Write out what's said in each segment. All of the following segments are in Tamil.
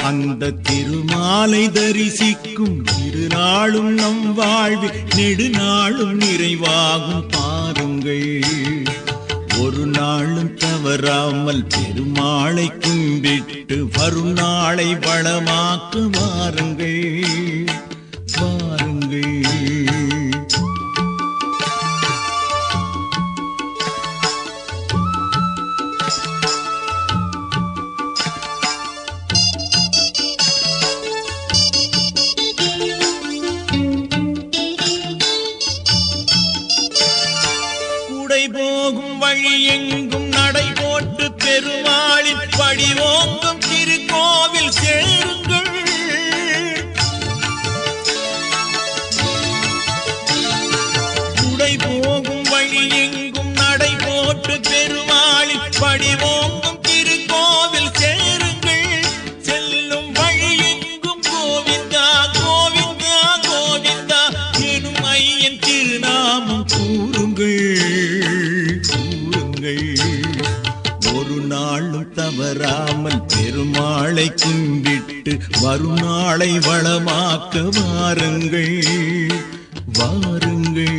அந்த திருமாலை தரிசிக்கும் திருநாளும் நம் வாழ்வில் நெடுநாளும் நிறைவாகும் பாருங்கள். ஒரு நாளும் தவறாமல் பெருமாளை கும்பிட்டு வரும் நாளை வளமாக்க வாருங்கள் வாருங்கள். போகும் வழி எங்கும் நடை போட்டு பெருமாளின் படிவோங்கும் திருக்கோவில் சேருங்கள். குடை போகும் வழி எங்கும் நடை போட்டு பெருமாளின் படிவோங்கும் திருக்கோவில் சேருங்கள். செல்லும் வழி எங்கும் கோவிந்தா கோவிந்தா கோவிந்தா எனும் ஐயன் திருநாமம் கூறுங்கள். ஒரு நாளும் தவறாமல் பெருமாளை கும்பிட்டு வரும் நாளை வளமாக்க வாருங்கள் வாருங்கள்.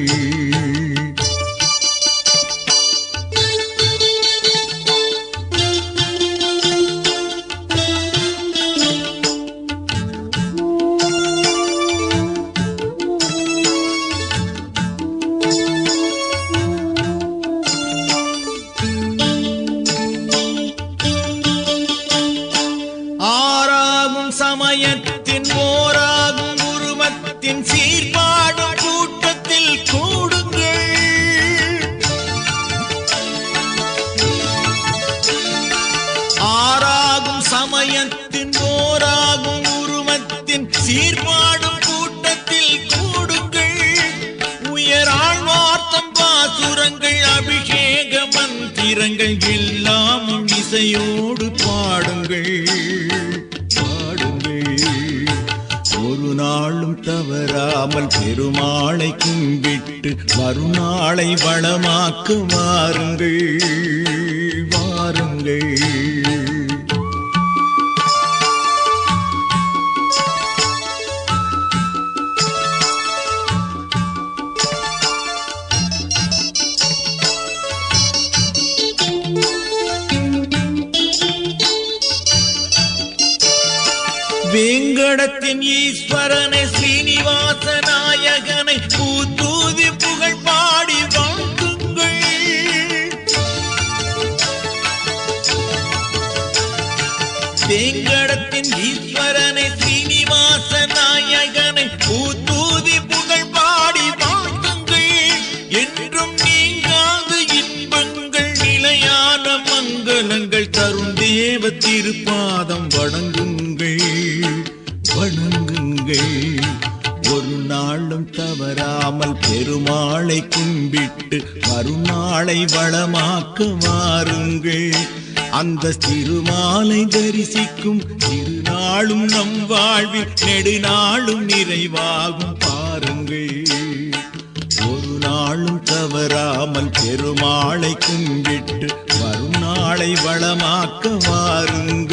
சமயத்தின் ஓராகும் உருவத்தின் சீர்பாடும் கூட்டத்தில் கூடுங்கள். ஆறாகும் சமயத்தின் ஓராகும் உருவத்தின் சீர்பாடும் கூட்டத்தில் கூடுங்கள். உயராழ்வார்த்தம் பாசுரங்கள் அபிஷேக மந்திரங்கள் எல்லாம் இசையோடு பாடுங்கள். ஒரு நாளும் தவறாமல் பெருமாளை கும்பிட்டு வரும் நாளை வளமாக்க வாருங்கள் வாருங்கள். வேங்கடத்தின் ஈஸ்வரனை ஸ்ரீனிவாச நாயகனை பூத்தூதி புகழ் பாடி வாழ்த்துங்கள். வேங்கடத்தின் ஈஸ்வரனை ஸ்ரீனிவாச நாயகனை பூத்தூதி புகழ் பாடி வாழ்த்துங்கள். என்றும் நீங்காத இன்பங்கள் நிலையான மங்களங்கள் தரும் தேவ திருப்பாதம் வணங்குங்கள் வணங்குங்கள். ஒரு நாளும் தவறாமல் பெருமாளை கும்பிட்டு வரும் நாளை வளமாக்க வாருங்கள். அந்த திருமாலை தரிசிக்கும் திருநாளும் நம் வாழ்வில் நெடுநாளும் நிறைவாகும் பாருங்கள். ஒரு நாளும் தவறாமல் பெருமாளை கும்பிட்டு வரும் நாளை வளமாக்க வாருங்கள்.